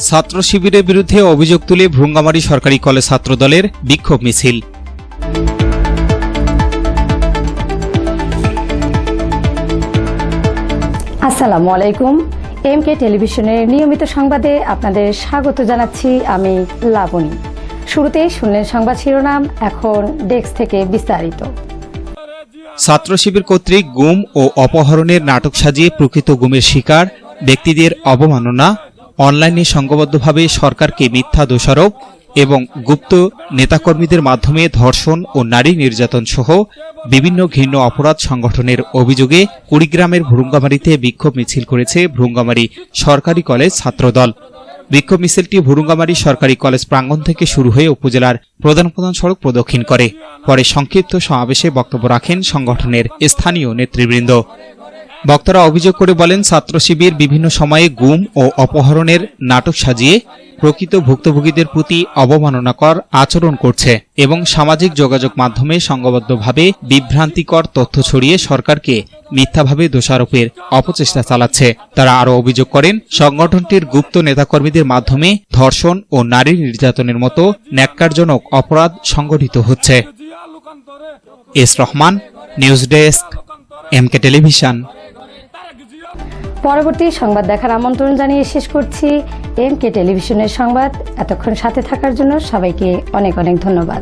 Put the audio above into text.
ছাত্র শিবিরের বিরুদ্ধে অভিযোগ তুলে ভ্রুঙ্গামারী সরকারি কলেজ ছাত্রদলের বিক্ষোভ মিছিল। আসসালামু আলাইকুম। এমকে টেলিভিশনের নিয়মিত সংবাদে আপনাদের স্বাগত জানাচ্ছি আমি লাবণী। শুরুতেই শুনলেন সংবাদ শিরোনাম, এখন ডেস্ক থেকে বিস্তারিত। ছাত্র শিবির কর্তৃক গুম ও অপহরণের নাটক সাজিয়ে প্রকৃত গুমের শিকার ব্যক্তিদের অবমাননা, অনলাইনে সংঘবদ্ধভাবে সরকারকে মিথ্যা দোষারোপ এবং গুপ্ত নেতাকর্মীদের মাধ্যমে ধর্ষণ ও নারী নির্যাতন সহ বিভিন্ন ঘৃণ্য অপরাধ সংগঠনের অভিযোগে কুড়িগ্রামের ভ্রুঙ্গামারীতে বিক্ষোভ মিছিল করেছে ভ্রুঙ্গামারী সরকারি কলেজ ছাত্রদল। বিক্ষোভ মিছিলটি ভ্রুঙ্গামারী সরকারি কলেজ প্রাঙ্গণ থেকে শুরু হয়ে উপজেলার প্রধান প্রধান সড়ক প্রদক্ষিণ করে। পরে সংক্ষিপ্ত সমাবেশে বক্তব্য রাখেন সংগঠনের স্থানীয় নেতৃবৃন্দ। বক্তারা অভিযোগ করে বলেন, ছাত্র শিবির বিভিন্ন সময়ে গুম ও অপহরণের নাটক সাজিয়ে প্রকৃত ভুক্তভোগীদের প্রতি অবমাননাকর আচরণ করছে এবং সামাজিক যোগাযোগ মাধ্যমে সংঘবদ্ধভাবে বিভ্রান্তিকর তথ্য ছড়িয়ে সরকারকে মিথ্যাভাবে দোষারোপের অপচেষ্টা চালাচ্ছে। তারা আরও অভিযোগ করেন, সংগঠনটির গুপ্ত নেতাকর্মীদের মাধ্যমে ধর্ষণ ও নারী নির্যাতনের মতো ন্যাক্কারজনক অপরাধ সংঘটিত হচ্ছে। S Rahman, news desk, MK television. পরবর্তী সংবাদ দেখার আমন্ত্রণ জানিয়ে শেষ করছি এমকে টেলিভিশনের সংবাদ। এতক্ষণ সাথে থাকার জন্য সবাইকে অনেক অনেক ধন্যবাদ।